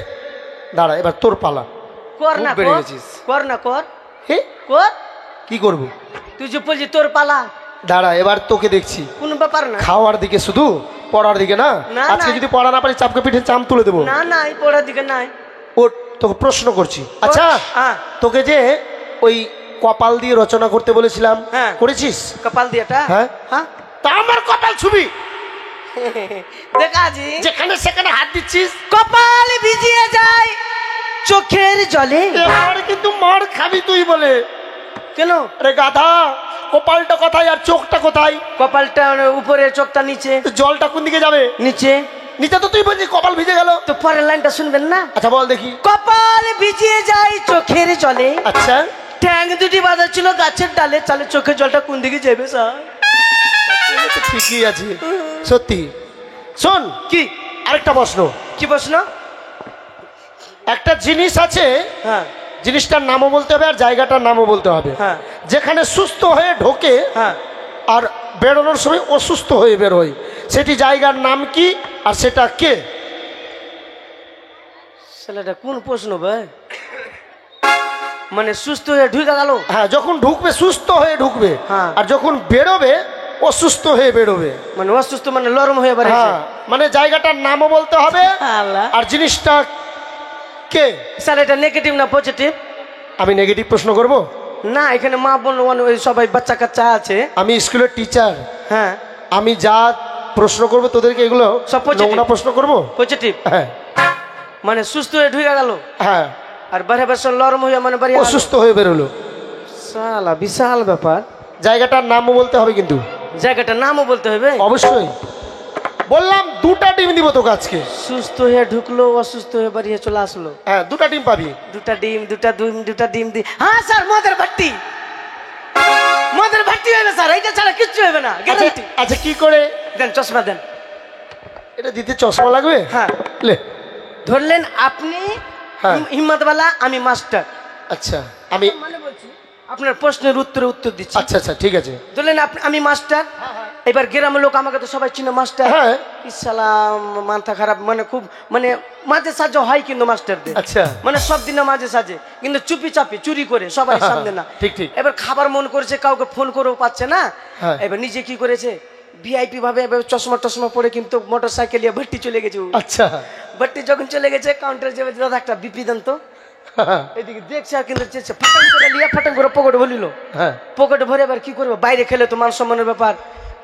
দাঁড়া এবার তোর পালা। কর না খুব বেড়ে কর, গেছিস। কর না কর, হে কর। কি করব? তুই যে বলছিস তোর পালা, দাঁড়া এবার তোকে দেখছি। কোন ব্যাপার না। খাওয়ার দিকে শুধু, পড়ার দিকে না। না, আজকে না। যদি পড়া না পারি চাপকে পিঠে চাম তুলে দেবো। না না এই পড়ার দিকে নাই। ও তোকে প্রশ্ন করছি। আচ্ছা হ্যাঁ। তোকে যে ওই কপাল দিয়ে রচনা করতে বলেছিলাম, হ্যাঁ। করেছিস? কপাল দিয়েটা। হ্যাঁ। হ্যাঁ তা আমার কপাল ছবি দেখা জি যেখানে সেখানে হাত দিচ্ছিস। কপাল ভিজিয়ে যায় চোখের জলে। এবার কিন্তু মার খাবি তুই বলে। কেন? আরে গাধা, কপালটা কোথায় আর চোখটা কোথায়? কপালটা উপরে, চোখটা নিচে। তো জলটা কোন দিকে যাবে? নিচে। নিচে তো তুই বলছিস কপাল ভিজে গেল। তো পরের লাইনটা শুনবেন না? আচ্ছা বল দেখি। কপাল ভিজিয়ে যায় চোখের জলে, আচ্ছা ট্যাং দুটি বাঁধা ছিল গাছের ডালে, তাহলে চোখের জলটা কোন দিকে যাবে স্যার? এটা তো ঠিকই আছে সত্যি। শোন কি আরেকটা প্রশ্ন। কি প্রশ্ন? একটা জিনিস আছে, হ্যাঁ জিনিসটার নামও বলতে হবে আর জায়গাটার নামও বলতে হবে। হ্যাঁ। যেখানে সুস্থ হয়ে ঢোকে হ্যাঁ আর বেরোনোর সময় অসুস্থ হয়ে বেরোয়, সেটি জায়গার নাম কি আর সেটা কে? ছেলেটা কোন প্রশ্ন ভাই? মানে সুস্থ হয়ে ঢুকে গেল। হ্যাঁ যখন ঢুকবে সুস্থ হয়ে ঢুকবে, হ্যাঁ। আর যখন বেরোবে অসুস্থ হয়ে বেরোবে। মানে অসুস্থ মানে নরম হয়ে বেড়েছে। হ্যাঁ মানে জায়গাটার নামও বলতে হবে আল্লাহ। আর জিনিসটা কে। স্যার এটা নেগেটিভ না পজিটিভ? আমি নেগেটিভ প্রশ্ন করব? না এখানে মা বোন ওই সবাই বাচ্চা কাচ্চা আছে। আমি স্কুলের টিচার, হ্যাঁ আমি যা প্রশ্ন করব তোদেরকে এগুলো সব positive? নোংরা প্রশ্ন করব? পজিটিভ। হ্যাঁ মানে সুস্থ হয়ে ঢুকে গেল হ্যাঁ আর বারে বারে নরম হয়ে মানে বাড়ি অসুস্থ হয়ে বেরোলো। সালা বিশাল ব্যাপার। জায়গাটার নামও বলতে হবে কিন্তু। জায়গাটার নামও বলতে হবে? অবশ্যই। বললাম 2টা ডিম দিব তোকে আজকে। সুস্থ হয়ে ঢুকলো, অসুস্থ হয়ে বাড়িয়ে চলে আসলো। হ্যাঁ 2টা ডিম পাবি। দুটা ডিম দি। হ্যাঁ স্যার মদের ভাট্টি, মদের ভাট্টি হবে স্যার, এইটা ছাড়া কিচ্ছু হবে না, গ্যারান্টি। আচ্ছা কি করে দেন চশমা দেন। এটা দিতে চশমা লাগবে? হ্যাঁ লে। ধরলেন আপনি হ্যাঁ। হিম্মতওয়ালা, আমি মাস্টার। আচ্ছা আমি মানে বলছি আপনার প্রশ্নের উত্তরে উত্তর দিচ্ছি। আচ্ছা আচ্ছা ঠিক আছে। ধরলেন আমি মাস্টার, এবার গ্রামের লোক আমাকে তো সবাই চিনে মাস্টার। হ্যাঁ। ইসালাম মাথা খারাপ, মানে খুব মানে মাঝে সাজে হয় কিন্তু মাস্টারদের। আচ্ছা। মানে সব দিনে মাঝে সাজে, কিন্তু চুপি চাপি চুরি করে সবাই সামনে না। ঠিক, ঠিক। এবার খাবার মন করেছে, কাউকে ফোন করেও পাচ্ছে না। হ্যাঁ। এবার নিজে কি করেছে, ভিআইপি ভাবে এবার চশমা টশমা পরে কিন্তু মোটর সাইকেল নিয়ে ভর্তি চলে গেছে ও। আচ্ছা ভর্তি যখন চলে গেছে কাউন্টার যাবে, দাদা একটা বিপি দেন তো। এদিকে দেখছে আর কিন্তু চেয়েছে, ফাটাং করে লিয়ে ফাটাং করে পকেটে ভরিল। হ্যাঁ পকেটে ভরে এবার কি করবো, বাইরে খেলে তো মান সম্মানের ব্যাপার,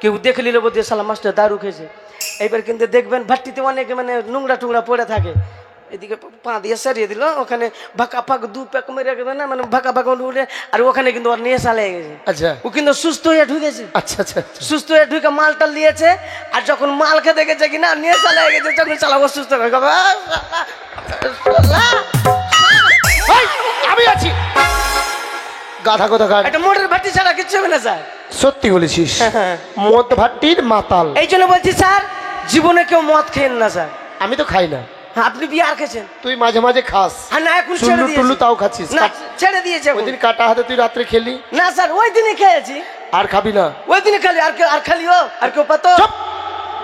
কেউ দেখে নিল বোধ সালা মাস্টার দারু খেয়েছে। এবার কিন্তু দেখবেন ভাট্টিতে অনেক মানে নোংরা টুংরা পড়ে থাকে, এদিকে পা দিয়ে সারিয়ে দিল, ওখানে ভাকা ফাঁক 2 প্যাক মেরে গেছে না, মানে ভাকা ফাঁক উঠে, আর ওখানে কিন্তু ওর নিয়ে সালে গেছে। আচ্ছা ও কিন্তু সুস্থ হয়ে ঢুকেছে। আচ্ছা আচ্ছা আচ্ছা। সুস্থ হয়ে ঢুকে মালটা নিয়েছে, আর যখন মাল খেতে গেছে কিনা নিয়ে চালা গেছে, যখন চালা অসুস্থ হয়ে গেছে। এই, আমি আছি গাধা কোথাকার। একটা মোটর ভাট্টি ছাড়া কিচ্ছু হবে না স্যার। সত্যি বলেছিস। মদ ভাট্টির মাতাল। এই জন্য বলছি স্যার, জীবনে কেউ মদ খেয়েন না স্যার। আমি তো খাই না। হ্যাঁ, আপনি বিয়ার খেয়েছেন। তুই মাঝে মাঝে খাস। হ্যাঁ না এখন ছেড়ে চুল্লু দিয়েছি। টুল্লু তাও খাচ্ছিস? না ছেড়ে দিয়েছে এখন। ওই দিন কাটা হাতে তুই রাত্রে খেলি। না স্যার ওই দিনই খেয়েছি, আর খাবি না? ওই দিনই খালি, আর কেউ আর খালিও আর কেউ পাতো। চুপ।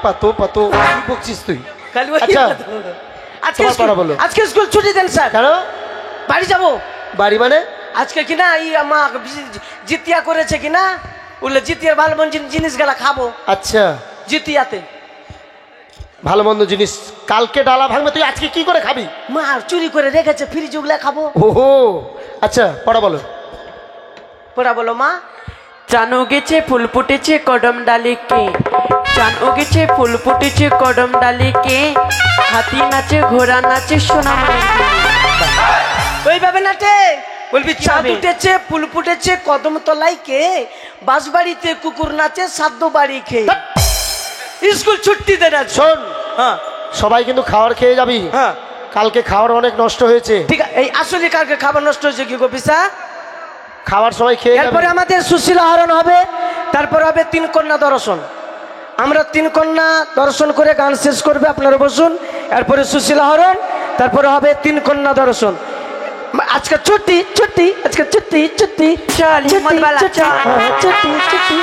পাতো পাতো কি বকছিস তুই? খালি ওই আচ্ছা পাতো। আজকে তোমার স্কুল পাড়া বলো। আজকে স্কুল ছুটি দেন স্যার। কেন? বাড়ি যাবো বাড়ি মানে? আজকে কিনা এই মা জিতিয়া করেছে কিনা, বললে জিতিয়ার ভালো মন্দ জিনিস গেলা খাবো আচ্ছা জিতিয়াতে। ভালো মন্দ জিনিস কালকে ডালা ভাঙবে, তুই আজকে কি করে খাবি? মা চুরি করে রেখেছে ফ্রিজ, ওগুলা খাবো। ওহো আচ্ছা পড়া বলো। পড়া বলো মা। চান উগেছে ফুল ফুটেছে কদম ডালিকে, চান উগেছে ফুল ফুটেছে কদম ডালিকে, হাতি নাচে ঘোড়া নাচে সোনামণি। ওইভাবে নাটে বলবি কি চাঁদ হবে? উঠেছে ফুল ফুটেছে কদম তলায় কে, বাঁশবাড়িতে কুকুর নাচে সাদ্য বাড়ি খেয়ে। স্কুল ছুটি দেন আজ। শোন হ্যাঁ সবাই কিন্তু খাবার খেয়ে যাবি, হ্যাঁ কালকে খাবার অনেক নষ্ট হয়েছে। ঠিক আছে। এই আসলে কালকে খাবার নষ্ট হয়েছে কি গোপিসা? খাবার সবাই খেয়ে যাবি। এরপরে আমাদের সুশীল আহরণ হবে, তারপর হবে 3 কন্যা দর্শন। আমরা 3 কন্যা দর্শন করে গান শেষ করবে, আপনারা বসুন। এরপরে সুশীল আহরণ, তারপরে হবে 3 কন্যা দর্শন। আজকে ছুটি ছুটি, আজকে ছুটি ছুটি, চল হিম্মত বালা চল। ছুটি ছুটি।